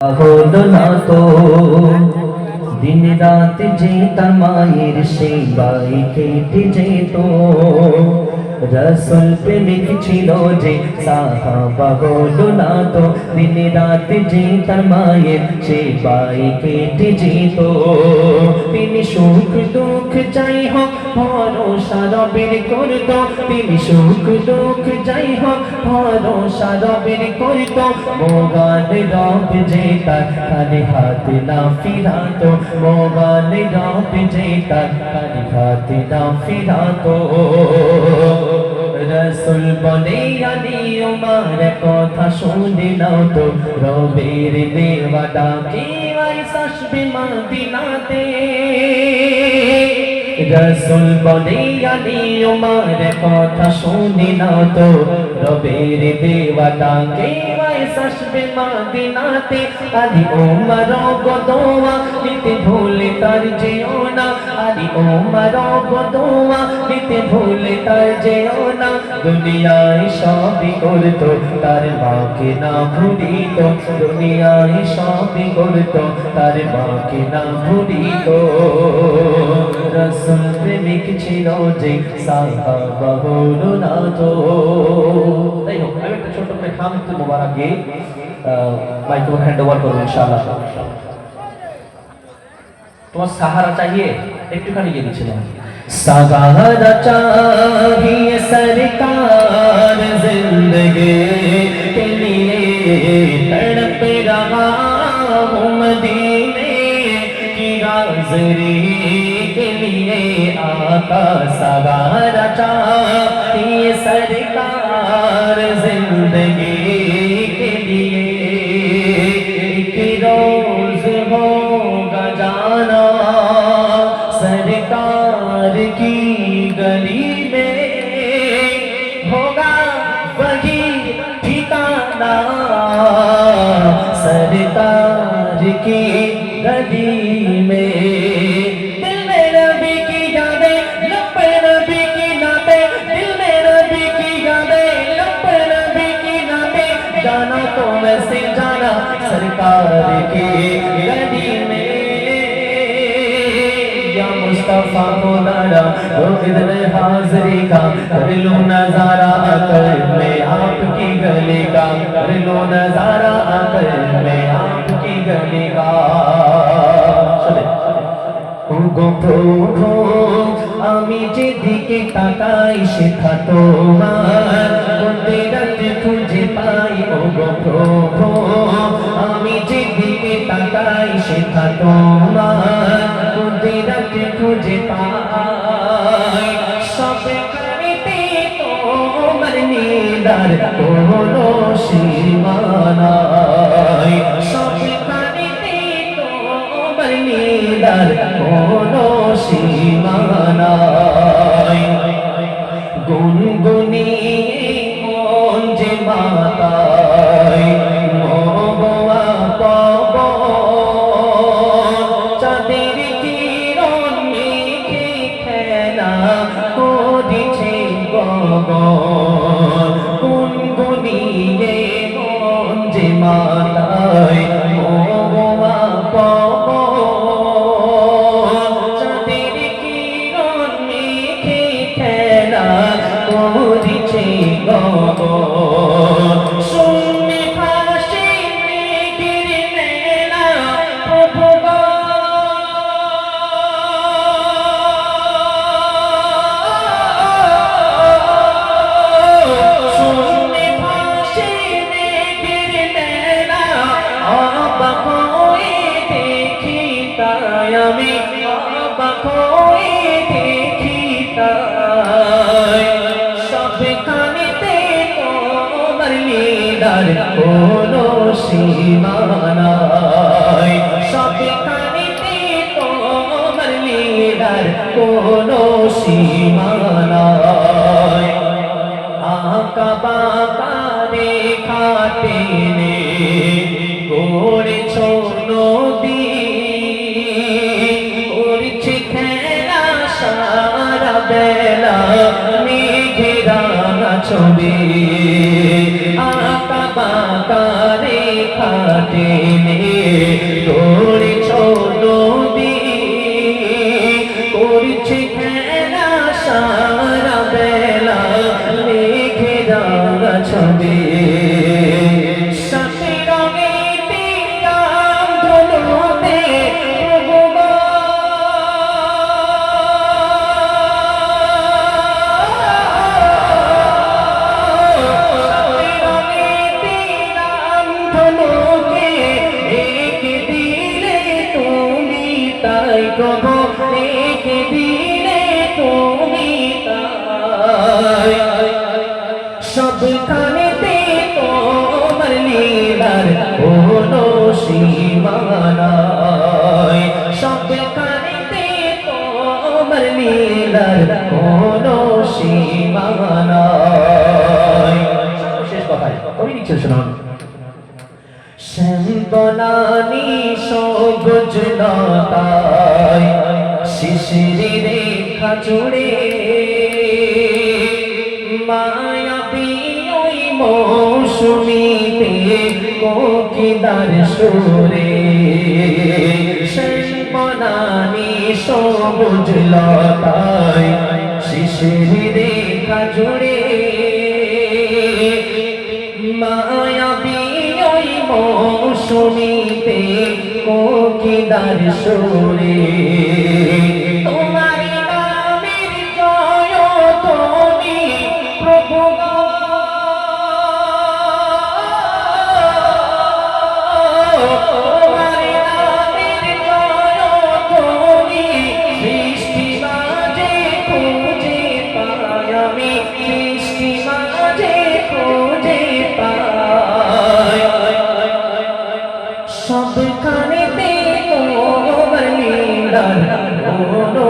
হলো না তো দিন রাত যে তার মায়ের সেবাই কেটে যেত। রসুল প্রেমিক ছিল যে সাহাবা হলো না তো দিন রাত যে তার মায়ের সেবাই কেটে যেত। তিনি সুখ দুঃখ যাই হোক ভরসা রবের করত, তিনি সুখ দুঃখ যাই হোক ভরসা রবের করত। মোগান রব যে তার খালি হাত না ফিরাতো, মোগান রব যে তার খালি হাত না ফিরাতো। রসুল বলে আলী উমার কথা শুনে নাও তো, রবের দেওয়া ডাকে ওয়ারিস আসবে মদিনাতে। রসুল বলে আলী উমার কথা শুনে নাও তো, রবের দেওয়া ডাকে ওয়ারিস আসবে মদিনাতে। আলী উমার দোয়া নিতে ভুলে তার যেও না, আলী উমার দোয়া নিতে ভুলে তার যেও না। দুনিয়ায় সবই করতো তার মাকে না ভুলিত, দুনিয়ায় সবই করতো তার মাকে না ভুলিত। রসুল প্রেমিক ছিল যে সাহাবা হলো না তো। তাই হোক, আমি একটা ছোট করে খামতে মোবারক গিয়ে মাইক্রো হ্যান্ড ওভার করবো ইনশাআল্লাহ। তোমার সাহারা চাইয়ে একটুখানি গিয়ে দিচ্ছিলাম। सहारा चाहिए सरकार जिंदगी के लिए, तड़प रहा हूँ मदीने की हाज़री के लिए। आका सहारा चाहिए सरकार जिंदगी के लिए, एक रोज होगा जाना सरकार की गली में, होगा वही ठिकाना सरकार की गली में। दिल में नबी की यादें, लब पे नबी की नाते, दिल में नबी की यादें, लब पे नबी की नाते। जाना तो वैसे जाना सरकार की गली में। मुस्तफा खुदारा इधर हाज़री का कर लो नजारा आकर मैं आपकी गली का, कर लो नजारा आकर मैं आपकी गली का। गो प्रभु আমি যেদিকে তাকাই সেটা তোমার কুদরত খুঁজে পাই। ও গো প্রভু আমি যেদিকে তাকাই সেটা তোমার কুদরত খুঁজে পাই। সবখানেতে তোমার নিদার কোনো সীমা নাই, সবখানেতে তোমার নিদার কোনো সীমা নাই। গুনগুনিয়ে মন যে মাতায় মহুয়া পাব, চাঁদের কিরণ মেঘে খেলা করিছে গগন। গুনগুনিয়ে মন যে মাতায় মহুয়া পাব, চাঁদের কিরণ মেঘে খেলা করিছে গগন। শূন্যে ভাসে মেঘের মেলা প্রভু গো, শূন্যে ভাসে মেঘের মেলা। অবাক হয়ে দেখি তাই আমি, অবাক হয়ে দেখি তাই। সবখানেতে তোমার নিদার কোনো সীমা নাই, সবখানেতে তোমার নিদার কোনো সীমা নাই। আঁকা বাঁকা রেখা টেনে করেছ নদী, করছে খেলা সারা বেলা মেঘেরা ছবি। আঁকা বাঁকা রেখা টেনে প্রভু রেখে দিলে তুমি তাই সবখানেতে তোমার লীলার কোনো সীমা নাই সবখানেতে তোমার লীলার কোনো সীমা নাই শেষ কথায় কবি লিখছে শুনুন শ্যামবনানি সবুজ লতায় শিশিরে রেখা জুড়ে মায়াবী ওই মৌসুমীতে কোকিলার সুরে শ্যামবনানি সবুজ লতায় শিশিরে রেখা জুড়ে মায়াবী মৌসুমীতে কোকিলার সুরে তোমার নামের জয়ধ্বনি প্রভু তোমার নামের জয়ধ্বনি সৃষ্টি মাঝে খুঁজে পাই আমি সৃষ্টি মাঝে খুঁজে পাই সবখানেতে তোমার লীলার কোনো